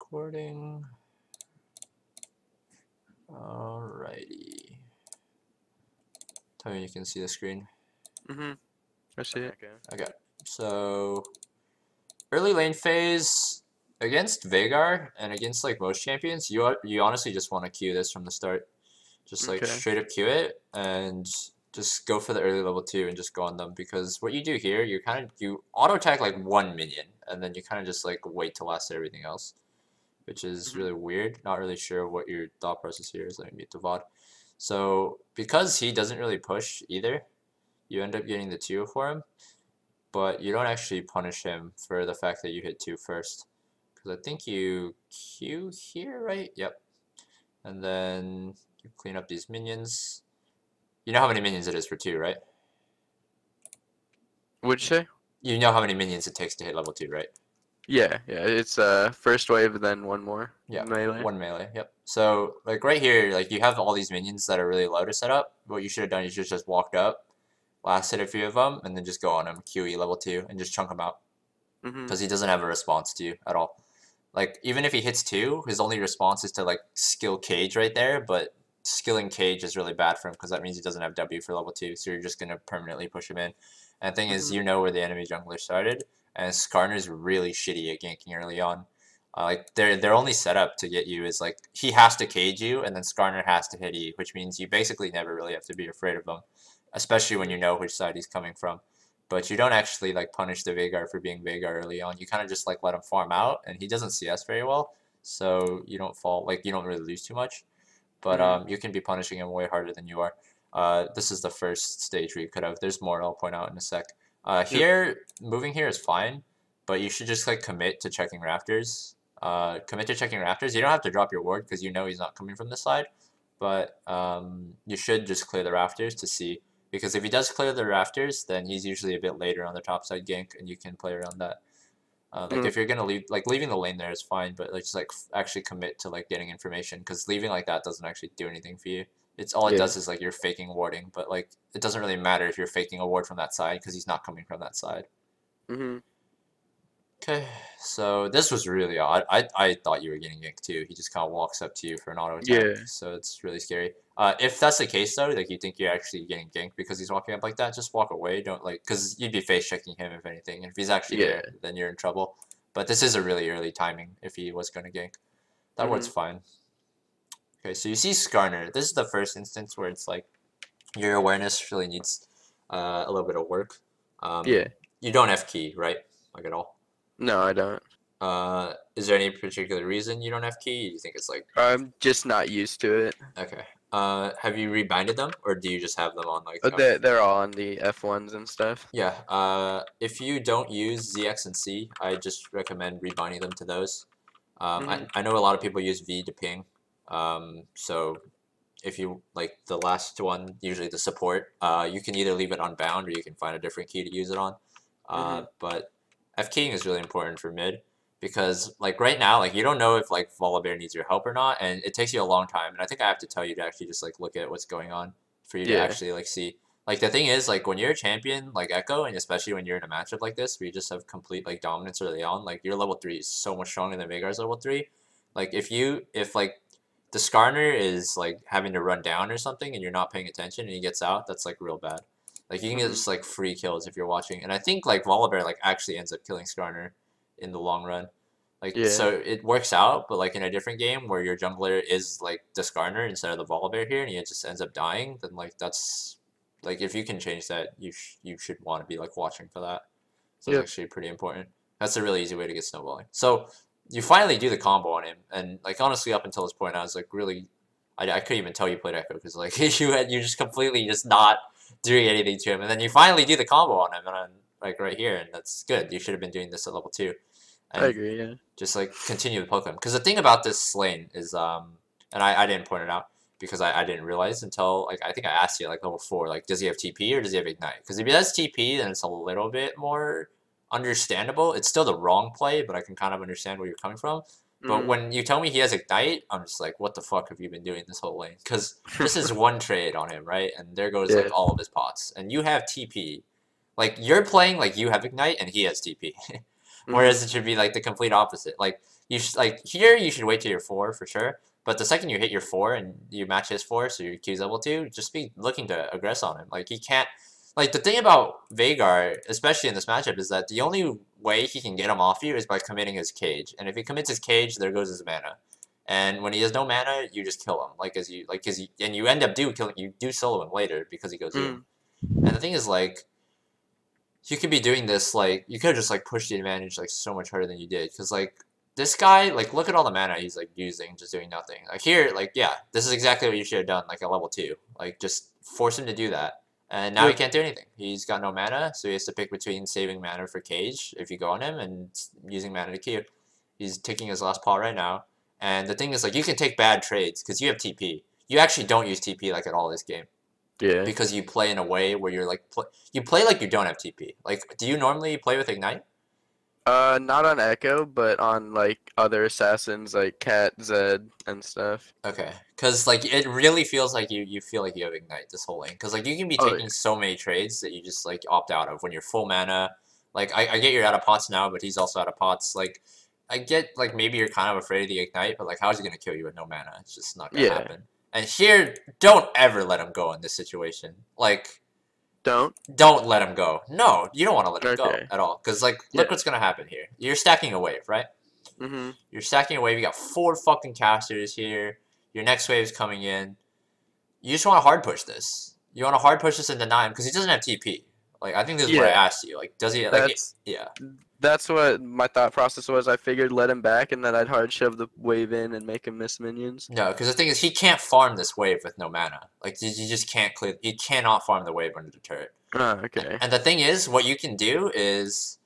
recording. Alrighty. Tell me you can see the screen. I see it. Okay. So early lane phase against Veigar and against like most champions, you honestly just want to queue this from the start. Just like straight up queue it and just go for the early level 2 and just go on them, because what you do here, you auto attack like one minion and then you kind of just like wait to last everything else, which is really weird. Not really sure what your thought process here is. Let me mute the VOD. So because he doesn't really push either, you end up getting the 2 for him, but you don't actually punish him for the fact that you hit 2 first. Because I think you Q here, right? Yep. And then you clean up these minions. You know how many minions it is for 2, right? What'd you say? You know how many minions it takes to hit level 2, right? Yeah. It's first wave, then one more. Yeah, melee. one melee, yep. So, like, right here, like, you have all these minions that are really low to set up. What you should have done is just walked up, last hit a few of them, and then just go on him, QE level 2, and just chunk him out. Because he doesn't have a response to you at all. Like, even if he hits 2, his only response is to, like, skill Cage right there, but skilling Cage is really bad for him because that means he doesn't have W for level 2, so you're just going to permanently push him in. And the thing is, you know where the enemy jungler started, and Skarnoy's really shitty at ganking early on. Like, their only setup to get you is, like, he has to cage you, and then Skarnoy has to hit you, which means you basically never really have to be afraid of him, especially when you know which side he's coming from. But you don't actually, like, punish the Veigar for being Veigar early on. You kind of just, like, let him farm out, and he doesn't CS very well, so you don't fall, like, you don't really lose too much. But you can be punishing him way harder than you are. This is the first stage where you could have. There's more I'll point out in a sec. Here, moving here is fine, but you should just, like, commit to checking rafters. Commit to checking rafters. You don't have to drop your ward because you know he's not coming from this side, but you should just clear the rafters to see, because if he does clear the rafters, then he's usually a bit later on the top side gank, and you can play around that. Like, if you're gonna leave, like, leaving the lane there is fine, but like, just like actually commit to like getting information, because leaving like that doesn't actually do anything for you. It's all it does is like you're faking warding, but like it doesn't really matter if you're faking a ward from that side because he's not coming from that side. Okay, so this was really odd. I thought you were getting ganked too. He just kind of walks up to you for an auto attack, so it's really scary. If that's the case though, like you think you're actually getting ganked because he's walking up like that, just walk away. Don't, like, because you'd be face checking him if anything. If he's actually there, then you're in trouble. But this is a really early timing if he was going to gank. That ward's fine. Okay, so you see Skarnoy. This is the first instance where it's like your awareness really needs a little bit of work. You don't have key, right? Like, at all? No, I don't. Is there any particular reason you don't have key? You think it's like... I'm just not used to it. Okay. Have you rebinded them, or do you just have them on, like... They're all on the F1s and stuff. Yeah. If you don't use ZX and C, I just recommend rebinding them to those. I know a lot of people use V to ping. So if you, like, the last one, usually the support, you can either leave it unbound or you can find a different key to use it on. But F-keying is really important for mid, because, like, right now, like, you don't know if, like, Volibear needs your help or not, and it takes you a long time, and I think I have to tell you to actually just, like, look at what's going on for you to actually, like, see. Like, the thing is, like, when you're a champion, like Echo, and especially when you're in a matchup like this, where you just have complete, like, dominance early on, like, your level 3 is so much stronger than Veigar's level 3. Like, if like, the Skarnoy is, like, having to run down or something, and you're not paying attention, and he gets out, that's, like, real bad. Like, you can get just, like, free kills if you're watching. And I think, like, Volibear, like, actually ends up killing Skarnoy in the long run. Like, so it works out, but, like, in a different game where your jungler is, like, the Skarnoy instead of the Volibear here, and he just ends up dying, then, like, that's... Like, if you can change that, you should want to be, like, watching for that. So it's actually pretty important. That's a really easy way to get snowballing. So, you finally do the combo on him, and, like, honestly, up until this point, I was, like, really... I couldn't even tell you played Echo, because, like, you just completely just not doing anything to him, and then you finally do the combo on him, and I'm, like, right here, and that's good. You should have been doing this at level 2. And I agree, yeah. Just, like, continue to poke him. Because the thing about this lane is, and I didn't point it out, because I didn't realize until, like, I think I asked you, like, level 4, like, does he have TP or does he have Ignite? Because if he has TP, then it's a little bit more understandable. It's still the wrong play, but I can kind of understand where you're coming from. But when you tell me he has Ignite, I'm just like, what the fuck have you been doing this whole lane? Because this is one trade on him, right? And there goes, like, all of his pots. And you have TP. Like, you're playing like you have Ignite and he has TP. Whereas it should be, like, the complete opposite. Like, You should like here. You should wait till you're 4 for sure. But the second you hit your 4 and you match his 4, so your Q's level 2, just be looking to aggress on him. Like he can't. Like the thing about Veigar, especially in this matchup, is that the only way he can get him off you is by committing his cage. And if he commits his cage, there goes his mana. And when he has no mana, you just kill him. And you end up you do solo him later because he goes in. And the thing is like, you could be doing this like you could have just like pushed the advantage like so much harder than you did because like this guy like look at all the mana he's like using just doing nothing. Like here like yeah this is exactly what you should have done like at level 2 like just force him to do that. And now he can't do anything. He's got no mana, so he has to pick between saving mana for cage if you go on him and using mana to Q. He's taking his last paw right now. And the thing is, like, you can take bad trades because you have TP. You actually don't use TP like at all this game. Yeah. Because you play in a way where you're like you play like you don't have TP. Like, do you normally play with Ignite? Not on Echo, but on like other assassins like Cat, Zed, and stuff. Okay, because like it really feels like you feel like you have Ignite this whole lane. Because like you can be taking so many trades that you just like opt out of when you're full mana. Like I get you're out of pots now, but he's also out of pots. Like I get like maybe you're kind of afraid of the Ignite, but like how's he gonna kill you with no mana? It's just not gonna happen. And here, don't ever let him go in this situation. Like. Don't let him go. No, you don't want to let him go at all. Because, like, look what's going to happen here. You're stacking a wave, right? You're stacking a wave. You got 4 fucking casters here. Your next wave is coming in. You just want to hard push this. You want to hard push this and deny him because he doesn't have TP. Like, I think this is what I asked you. Like, does he, like, yeah. That's what my thought process was. I figured let him back and then I'd hard shove the wave in and make him miss minions. No, because the thing is he can't farm this wave with no mana. Like, you just can't clear. He cannot farm the wave under the turret. Oh, okay. And the thing is, what you can do is,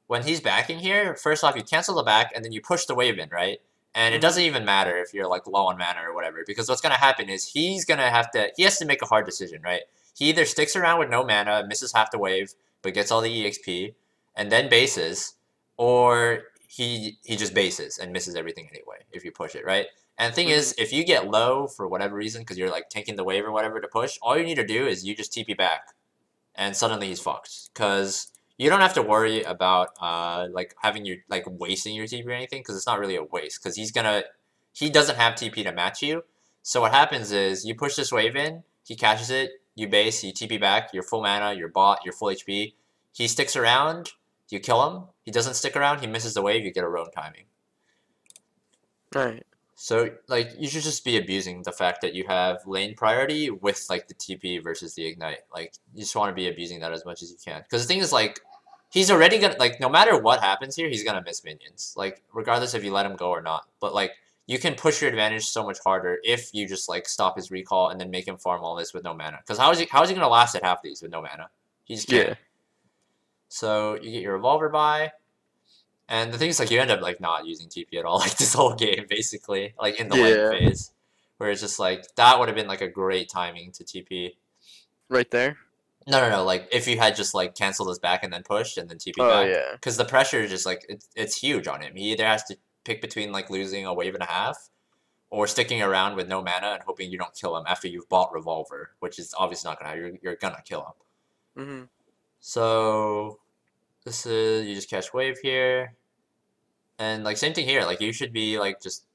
when he's backing here, first off, you cancel the back, and then you push the wave in, right? And it doesn't even matter if you're, like, low on mana or whatever, because what's going to happen is he has to make a hard decision, right? He either sticks around with no mana, misses half the wave, but gets all the EXP, and then bases, or he just bases and misses everything anyway, if you push it, right? And the thing is, if you get low for whatever reason, because you're, like, taking the wave or whatever to push, all you need to do is you just TP back. And suddenly he's fucked, because you don't have to worry about like having your like wasting your TP or anything, because it's not really a waste, because he doesn't have TP to match you. So what happens is you push this wave in, he catches it, you base, you TP back, you're full mana, you're bot, you're full HP. He sticks around, you kill him. He doesn't stick around, he misses the wave, you get a roam timing. Right. So, like, you should just be abusing the fact that you have lane priority with, like, the TP versus the Ignite. Like, you just want to be abusing that as much as you can. Because the thing is, like, he's already gonna, like, no matter what happens here, he's gonna miss minions. Like, regardless if you let him go or not. But, like, you can push your advantage so much harder if you just, like, stop his recall and then make him farm all this with no mana. Because how is he gonna last at half these with no mana? He just can't. So, you get your Revolver by. And the thing is, like, you end up, like, not using TP at all, like, this whole game, basically, like, in the lane phase. Where it's just, like, that would have been, like, a great timing to TP. Right there? No, like, if you had just, like, canceled his back and then pushed and then TP back. Oh, yeah. Because the pressure is just, like, it's huge on him. He either has to pick between, like, losing a wave and a half or sticking around with no mana and hoping you don't kill him after you've bought Revolver, which is obviously not going to happen. You're going to kill him. So... This is, you just catch wave here. And, like, same thing here. Like, you should be, like, just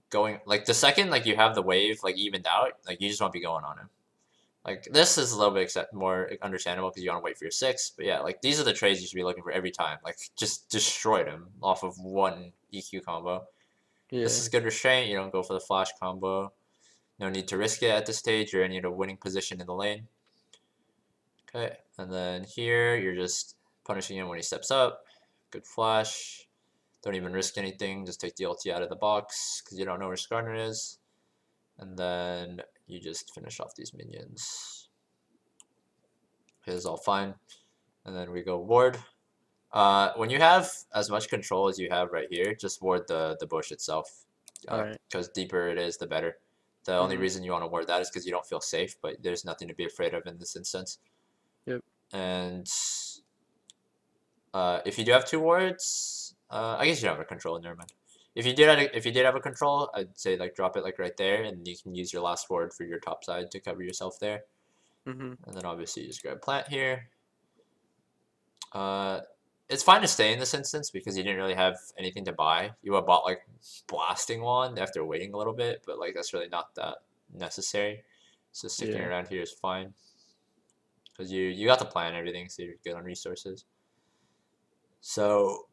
going, like, the second, like, you have the wave, like, evened out, like, you just won't be going on him. Like, this is a little bit more understandable because you want to wait for your 6. But, yeah, like, these are the trades you should be looking for every time. Like, just destroyed him off of one EQ combo. Yeah. This is good restraint. You don't go for the flash combo. No need to risk it at this stage. You're in a winning position in the lane. Okay, and then here, you're just... punishing him when he steps up. Good flash. Don't even risk anything. Just take the ulti out of the box because you don't know where Skarnoy is. And then you just finish off these minions. Okay, this is all fine. And then we go ward. When you have as much control as you have right here, just ward the bush itself. Because deeper it is, the better. The only reason you want to ward that is because you don't feel safe, but there's nothing to be afraid of in this instance. Yep. And... if you do have 2 wards, I guess you don't have a control. Never mind. If you did have a control, I'd say like drop it like right there, and you can use your last ward for your top side to cover yourself there. And then obviously you just grab plant here. it's fine to stay in this instance because you didn't really have anything to buy. You would have bought like blasting wand after waiting a little bit, but like that's really not that necessary. So sticking Yeah. around here is fine because you got the plan and everything, so you're good on resources. So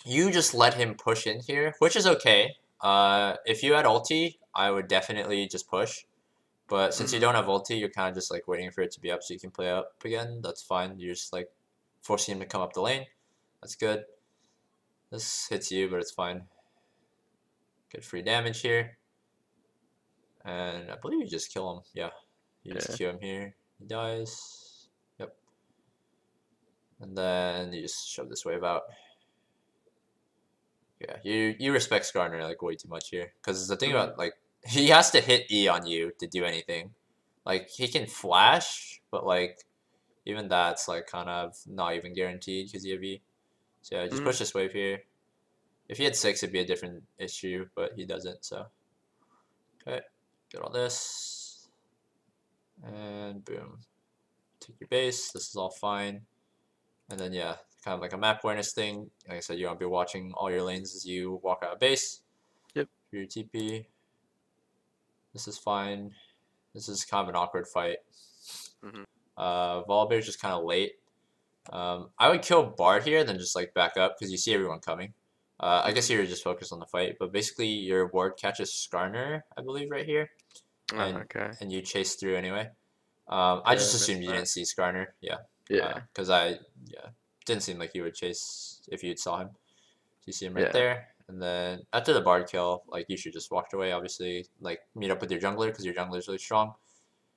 you just let him push in here, which is okay. If you had ulti, I would definitely just push. But since you don't have ulti, you're kind of just like waiting for it to be up so you can play up again. That's fine. You're just like forcing him to come up the lane. That's good. This hits you, but it's fine. Good free damage here. And I believe you just kill him. Yeah. You just kill him here. He dies. Yep. And then you just shove this wave out. Yeah, you respect Skarnoy like way too much here. Because the thing about like he has to hit E on you to do anything. Like he can flash, but like even that's like kind of not even guaranteed because you have E. So yeah, just push this wave here. If he had 6, it'd be a different issue, but he doesn't. So okay, get all this, and boom, take your base. This is all fine, and then yeah, kind of like a map awareness thing. Like I said, you want to be watching all your lanes as you walk out of base. Yep. For your TP. This is fine. This is kind of an awkward fight. Volibear's just kind of late. I would kill Bard here, then just like back up because you see everyone coming. I guess you're just focused on the fight, but basically your ward catches Skarnoy, I believe, right here, and you chase through anyway. I just assumed you didn't see Skarnoy, yeah. Because didn't seem like you would chase if you saw him. You see him right there, and then after the Bard kill, like you should just walk away. Obviously, like meet up with your jungler because your jungler is really strong.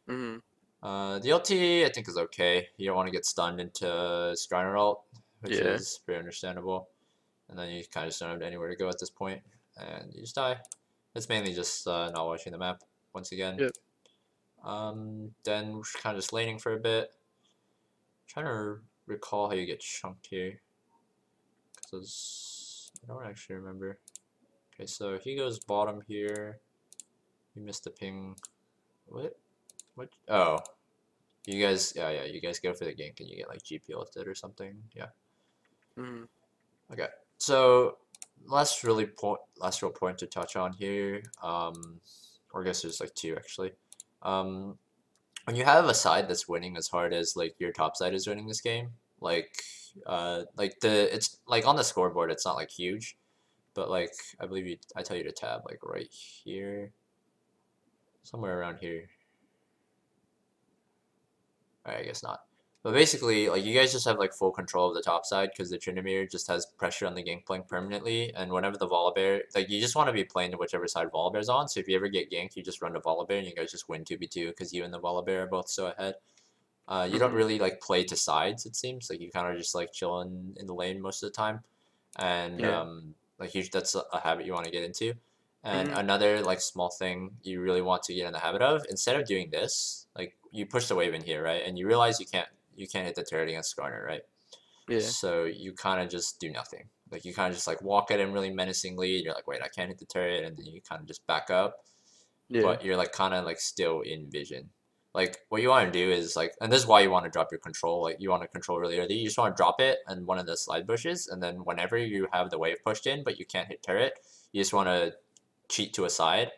The ulti I think is okay. You don't want to get stunned into Skarnoy ult, which is very understandable. And then you kind of just don't have anywhere to go at this point, and you just die. It's mainly just not watching the map once again. Then we're kind of just laning for a bit. Trying to recall how you get chunked here, because I don't actually remember. Okay, so he goes bottom here. You missed the ping. What? Oh, you guys. Yeah. You guys go for the gank and you get like GP ulted or something. Yeah. Okay. So last real point to touch on here, or I guess there's like 2 actually. When you have a side that's winning as hard as like your top side is winning this game, like it's like on the scoreboard it's not like huge, but like I believe I tell you to tab like right here, somewhere around here. Alright, I guess not. But basically, like you guys just have like full control of the top side because the Tryndamere just has pressure on the gangplank permanently, and whenever the Volibear, like you just want to be playing to whichever side Volibear's on. So if you ever get ganked, you just run to Volibear and you guys just win 2v2 because you and the Volibear are both so ahead. You don't really like play to sides. It seems like you kind of just like chill in the lane most of the time, and like that's a habit you want to get into. And another like small thing you really want to get in the habit of, instead of doing this, like you push the wave in here, right? And you realize you can't hit the turret against Skarnoy, right? So you kind of just do nothing. Like you kind of just like walk at him really menacingly. And you're like, wait, I can't hit the turret, and then you kind of just back up. But you're like kind of like still in vision. Like what you want to do is like, and this is why you want to drop your control. Like you want to control really early. You just want to drop it in one of the slide bushes, and then whenever you have the wave pushed in, but you can't hit turret, you just want to cheat to a side,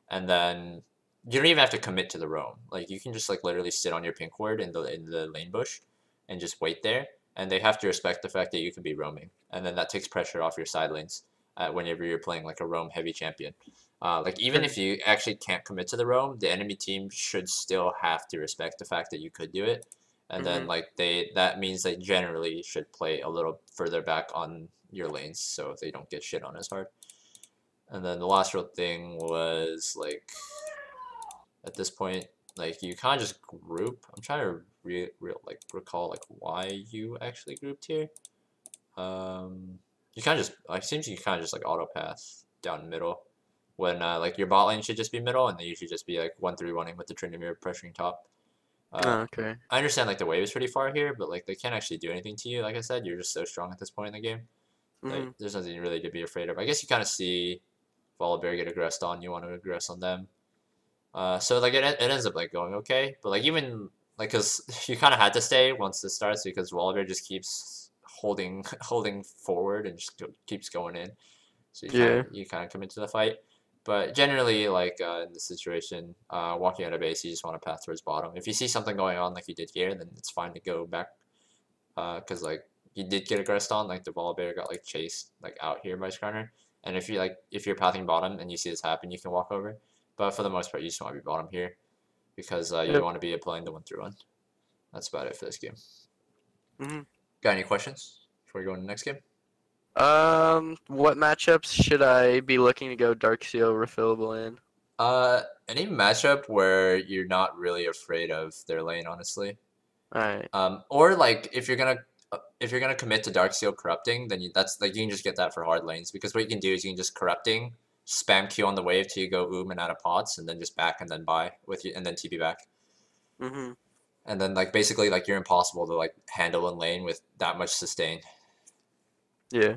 and then you don't even have to commit to the roam. Like you can just like literally sit on your pink ward in the lane bush and just wait there, and they have to respect the fact that you can be roaming, and then that takes pressure off your side lanes whenever you're playing like a roam heavy champion. Like even if you actually can't commit to the roam, the enemy team should still have to respect the fact that you could do it, and then like that means they generally should play a little further back on your lanes so they don't get shit on as hard. And then the last real thing was like at this point, like you kind of just group. I'm trying to recall like why you actually grouped here. You kind of just like seems you kind of just like auto path down middle when like your bot lane should just be middle, and they usually just be like 1-3-1ing with the Tryndamere pressuring top. Okay. I understand like the wave is pretty far here, but like they can't actually do anything to you. Like I said, you're just so strong at this point in the game. Like, there's nothing really to be afraid of. I guess you kind of see Volibear get aggressed on, you want to aggress on them. So like it ends up like going okay, but like even like because you kind of had to stay once this starts because Volibear just keeps holding forward and just keeps going in. So you kind of commit to the fight. But generally, like in this situation, walking out of base, you just want to path towards bottom. If you see something going on like you did here, then it's fine to go back. Because like you did get aggressed on, like the ball bear got like chased like out here by Skarnoy. And if you're pathing bottom and you see this happen, you can walk over. But for the most part, you just want to be bottom here because you want to be playing the 1-through-1. That's about it for this game. Got any questions before we go into the next game? What matchups should I be looking to go Darksteel refillable in? Any matchup where you're not really afraid of their lane, honestly. Alright. Or like if you're gonna commit to Darksteel corrupting, then that's like you can just get that for hard lanes because what you can do is you can just corrupting, spam Q on the wave till you go and out of pots, and then just back and then buy with you and then TP back. And then like basically like you're impossible to like handle in lane with that much sustain. Yeah.